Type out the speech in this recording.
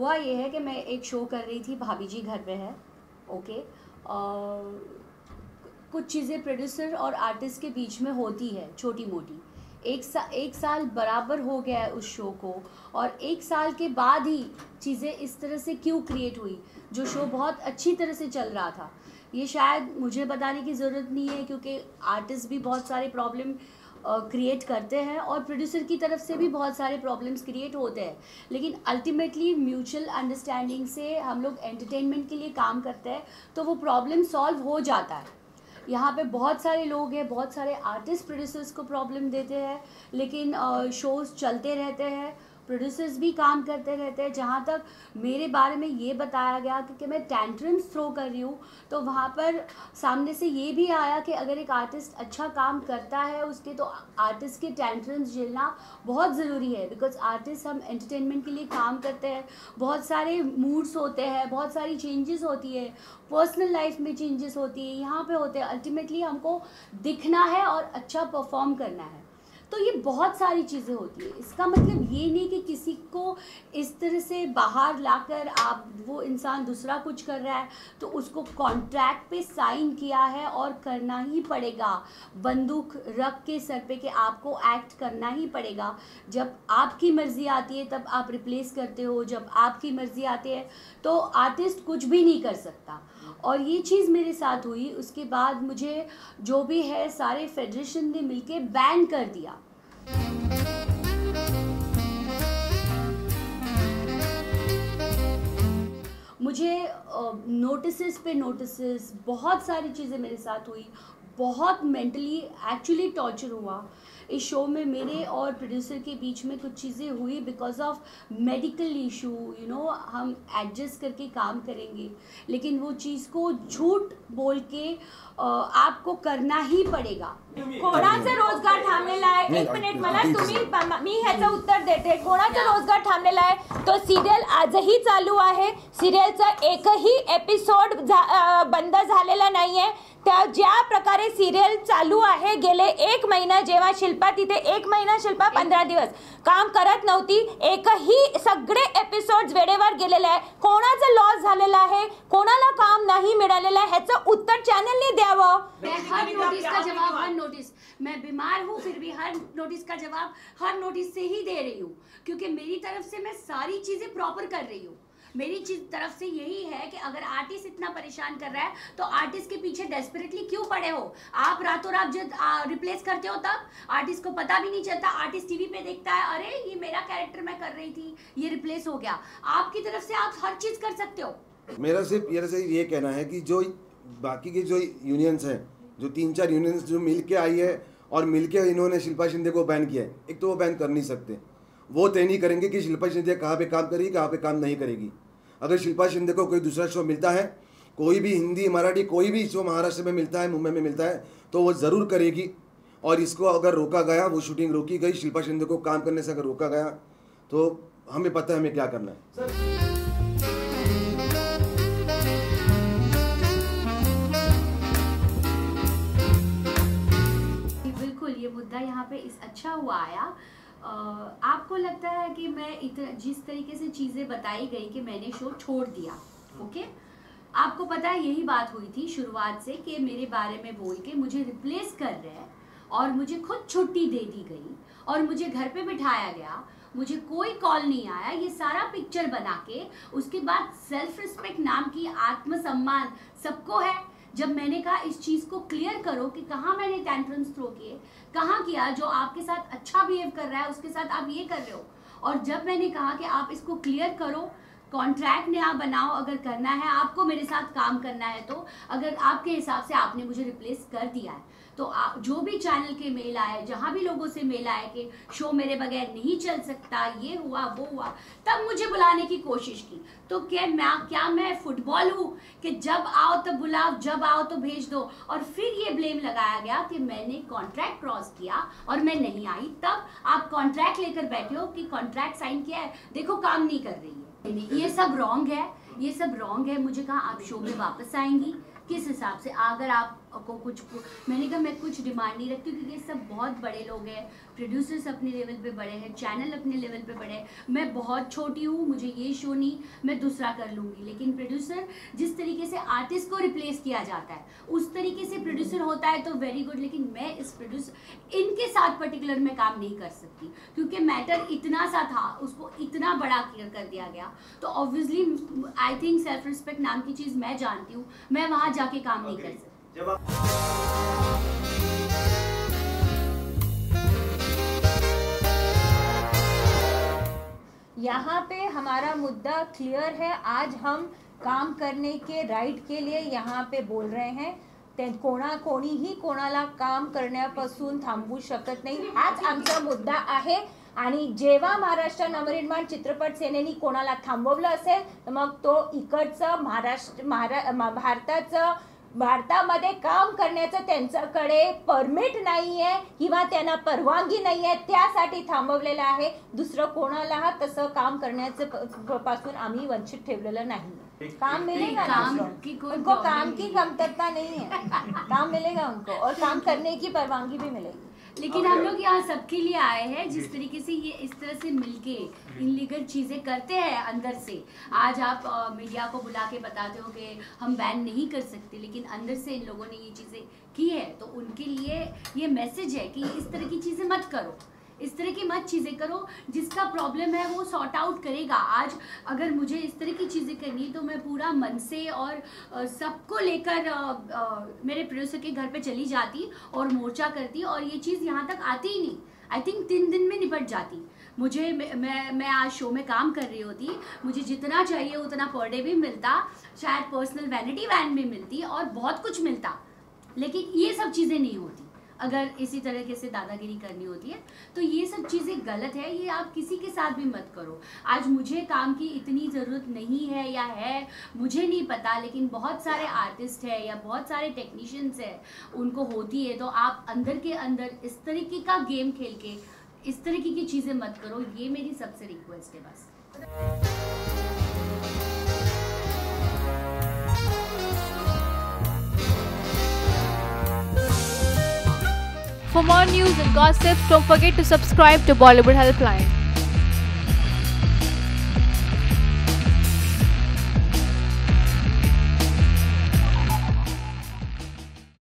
हुआ ये है कि मैं एक शो कर रही थी, भाभी जी घर पे है, ओके। कुछ चीज़ें प्रोड्यूसर और आर्टिस्ट के बीच में होती है छोटी मोटी। एक साल बराबर हो गया है उस शो को, और एक साल के बाद ही चीज़ें इस तरह से क्यों क्रिएट हुई। जो शो बहुत अच्छी तरह से चल रहा था, ये शायद मुझे बताने की ज़रूरत नहीं है, क्योंकि आर्टिस्ट भी बहुत सारे प्रॉब्लम क्रिएट करते हैं और प्रोड्यूसर की तरफ से भी बहुत सारे प्रॉब्लम्स क्रिएट होते हैं। लेकिन अल्टीमेटली म्यूचुअल अंडरस्टैंडिंग से हम लोग एंटरटेनमेंट के लिए काम करते हैं, तो वो प्रॉब्लम सॉल्व हो जाता है। यहाँ पे बहुत सारे लोग हैं, बहुत सारे आर्टिस्ट प्रोड्यूसर्स को प्रॉब्लम देते हैं, लेकिन शोज़ चलते रहते हैं, प्रोड्यूसर्स भी काम करते रहते हैं। जहाँ तक मेरे बारे में ये बताया गया कि मैं टेंट्रम्स थ्रो कर रही हूँ, तो वहाँ पर सामने से ये भी आया कि अगर एक आर्टिस्ट अच्छा काम करता है उसके, तो आर्टिस्ट के टेंट्रम्स झेलना बहुत ज़रूरी है। बिकॉज आर्टिस्ट हम एंटरटेनमेंट के लिए काम करते हैं, बहुत सारे मूड्स होते हैं, बहुत सारी चेंजेस होती है, पर्सनल लाइफ में चेंजेस होती है, यहाँ पे होते हैं। अल्टीमेटली हमको दिखना है और अच्छा परफॉर्म करना है, तो ये बहुत सारी चीज़ें होती है। इसका मतलब ये नहीं कि किसी को इस तरह से बाहर लाकर आप, वो इंसान दूसरा कुछ कर रहा है तो उसको कॉन्ट्रैक्ट पे साइन किया है और करना ही पड़ेगा, बंदूक रख के सर पे कि आपको एक्ट करना ही पड़ेगा। जब आपकी मर्ज़ी आती है तब आप रिप्लेस करते हो, जब आपकी मर्ज़ी आती है तो आर्टिस्ट कुछ भी नहीं कर सकता। और ये चीज़ मेरे साथ हुई। उसके बाद मुझे जो भी है सारे फेडरेशन ने मिलके बैन कर दिया। मुझे नोटिसेस पे नोटिसेस, बहुत सारी चीज़ें मेरे साथ हुई, बहुत मेंटली एक्चुअली टॉर्चर हुआ। इस शो में मेरे और प्रोड्यूसर के बीच में कुछ चीज़ें हुई बिकॉज ऑफ मेडिकल इशू। हम एडजस्ट करके काम करेंगे, लेकिन वो चीज़ को झूठ बोल के आपको करना ही पडेगा। कोणाचा रोजगार थांबलेला आहे? एक मिनिट, मला मी ह्याचं उत्तर देते। कोणाचा रोजगार थांबलेला आहे? तो सिरियल आजही चालू आहे। सिरियलचा एकही एपिसोड बंद झालेला नाहीये। त्या ज्या प्रकारे सिरियल चालू आहे, गेले 1 महिना, जेव्हा शिल्पा तिथे 1 महिना, शिल्पा 15 दिवस काम करत नव्हती, एकही सगळे एपिसोड्स वेळेवर गेलेले आहे। कोणाचं लॉस झालेला आहे, कोणाला काम नाही मिळालेलं आहे, ह्याचं उत्तर चॅनलने द्यावं। हर नोटिस का जवाब, हर नोटिस, मैं बीमार हूँ फिर भी हर नोटिस का जवाब हर नोटिस से ही दे रही हूँ, क्योंकि मेरी तरफ से मैं सारी चीज़ें प्रॉपर कर रही हूँ। मेरी तरफ से यही है कि अगर आर्टिस्ट इतना परेशान कर रहा है तो आर्टिस्ट के पीछे डेस्परेटली क्यों पड़े हो? आप रातों रात जब रिप्लेस करते हो तब आर्टिस्ट को पता भी नहीं चलता। आर्टिस्ट टीवी पे देखता है, अरे ये मेरा कैरेक्टर मैं कर रही थी, ये रिप्लेस हो गया। आपकी तरफ से आप हर चीज़ कर सकते हो। मेरा सिर्फ ये कहना है कि जो बाकी के जो यूनियंस हैं, जो 3-4 यूनियंस जो मिल के आई है और मिल के इन्होंने शिल्पा शिंदे को बैन किया है, एक तो वो बैन कर नहीं सकते, वो तय नहीं करेंगे कि शिल्पा शिंदे कहाँ पे काम करेगी, कहाँ पे काम नहीं करेगी। अगर शिल्पा शिंदे को कोई दूसरा शो मिलता है, कोई भी हिंदी मराठी कोई भी शो महाराष्ट्र में मिलता है, मुंबई में मिलता है, तो वो ज़रूर करेगी। और इसको अगर रोका गया, वो शूटिंग रोकी गई, शिल्पा शिंदे को काम करने से अगर रोका गया, तो हमें पता है हमें क्या करना है। बिल्कुल, ये मुद्दा यहाँ पे इस अच्छा हुआ आया। आपको लगता है कि मैं जिस तरीके से चीज़ें बताई गई कि मैंने शो छोड़ दिया, ओके? आपको पता है यही बात हुई थी शुरुआत से कि मेरे बारे में बोल के मुझे रिप्लेस कर रहे हैं और मुझे खुद छुट्टी दे दी गई और मुझे घर पे बिठाया गया, मुझे कोई कॉल नहीं आया। ये सारा पिक्चर बना के उसके बाद सेल्फ रिस्पेक्ट नाम की, आत्मसम्मान सबको है। जब मैंने कहा इस चीज़ को क्लियर करो कि कहाँ मैंने टेंट्रम्स थ्रो किए, कहाँ किया, जो आपके साथ अच्छा बिहेव कर रहा है उसके साथ आप ये कर रहे हो। और जब मैंने कहा कि आप इसको क्लियर करो, कॉन्ट्रैक्ट नया बनाओ, अगर करना है आपको मेरे साथ काम करना है, तो अगर आपके हिसाब से आपने मुझे रिप्लेस कर दिया है, तो जो भी चैनल के मेल आए, जहाँ भी लोगों से मेल आए कि शो मेरे बगैर नहीं चल सकता, ये हुआ वो हुआ, तब मुझे बुलाने की कोशिश की। तो क्या मैं फुटबॉल हूँ कि जब आओ तो बुलाओ, जब आओ तो भेज दो? और फिर ये ब्लेम लगाया गया कि मैंने कॉन्ट्रैक्ट क्रॉस किया और मैं नहीं आई। तब आप कॉन्ट्रैक्ट लेकर बैठे हो कि कॉन्ट्रैक्ट साइन किया है, देखो काम नहीं कर रही है। ये सब रॉन्ग है, ये सब रॉन्ग है। मुझे कहा आप शो में वापस आएंगी, किस हिसाब से? अगर आप मैंने कहा मैं कुछ डिमांड नहीं रखती क्योंकि सब बहुत बड़े लोग हैं, प्रोड्यूसर्स अपने लेवल पे बड़े हैं, चैनल अपने लेवल पे बड़े हैं, मैं बहुत छोटी हूँ, मुझे ये शो नहीं, मैं दूसरा कर लूँगी। लेकिन प्रोड्यूसर जिस तरीके से आर्टिस्ट को रिप्लेस किया जाता है उस तरीके से प्रोड्यूसर होता है तो वेरी गुड, लेकिन मैं इस प्रोड्यूसर इनके साथ पर्टिकुलर में काम नहीं कर सकती क्योंकि मैटर इतना सा था, उसको इतना बड़ा कर दिया गया। तो obviously I think self respect नाम की चीज़ मैं जानती हूँ, मैं वहाँ जाके काम नहीं कर सकती। यहाँ पे हमारा मुद्दा क्लियर है। आज हम काम करने के राईट के लिए यहाँ पे बोल रहे हैं, कोणीही कोणाला काम करण्यापासून थांबवू शकत नाही, हाच आमचा मुद्दा आहे। आणि जेव्हा महाराष्ट्र नवनिर्माण चित्रपट सेनेनी कोणाला थांबवलं असेल तर मग तो इकडचं भारतामध्ये काम करण्याचं त्यांच्याकडे परमिट नाही आहे किंवा त्यांना परवानगी नाही आहे, त्यासाठी थांबवलेलं आहे। दुसरं कोणाला तसं काम करण्याचं पासून आम्ही वंचित ठेवलेलं नाही। काम मिलेगा, उनको काम की कमतरता नहीं है, काम मिलेगा उनको और काम करने की परवानगी भी मिलेगी। लेकिन हम लोग यहाँ सबके लिए आए हैं, जिस तरीके से ये इस तरह से मिलके इनलीगल चीज़ें करते हैं अंदर से। आज आप मीडिया को बुला के बताते हो कि हम बैन नहीं कर सकते, लेकिन अंदर से इन लोगों ने ये चीज़ें की है, तो उनके लिए ये मैसेज है कि इस तरह की चीज़ें मत करो, इस तरह की मत चीज़ें करो। जिसका प्रॉब्लम है वो सॉर्ट आउट करेगा। आज अगर मुझे इस तरह की चीज़ें करनी तो मैं पूरा मन से और सबको लेकर मेरे प्रोड्यूसर के घर पे चली जाती और मोर्चा करती और ये चीज़ यहाँ तक आती ही नहीं। आई थिंक 3 दिन में निपट जाती। मुझे मैं आज शो में काम कर रही होती, मुझे जितना चाहिए उतना पर डे भी मिलता, शायद पर्सनल वैनिटी वैन भी मिलती और बहुत कुछ मिलता, लेकिन ये सब चीज़ें नहीं होती। अगर इसी तरीके से दादागिरी करनी होती है तो ये सब चीज़ें गलत है, ये आप किसी के साथ भी मत करो। आज मुझे काम की इतनी ज़रूरत नहीं है या है मुझे नहीं पता, लेकिन बहुत सारे आर्टिस्ट हैं या बहुत सारे टेक्नीशियंस हैं उनको होती है। तो आप अंदर के अंदर इस तरीके का गेम खेल के इस तरीके की चीज़ें मत करो, ये मेरी सबसे रिक्वेस्ट है बस। For more news and gossips, don't forget to subscribe to Bollywood Helpline.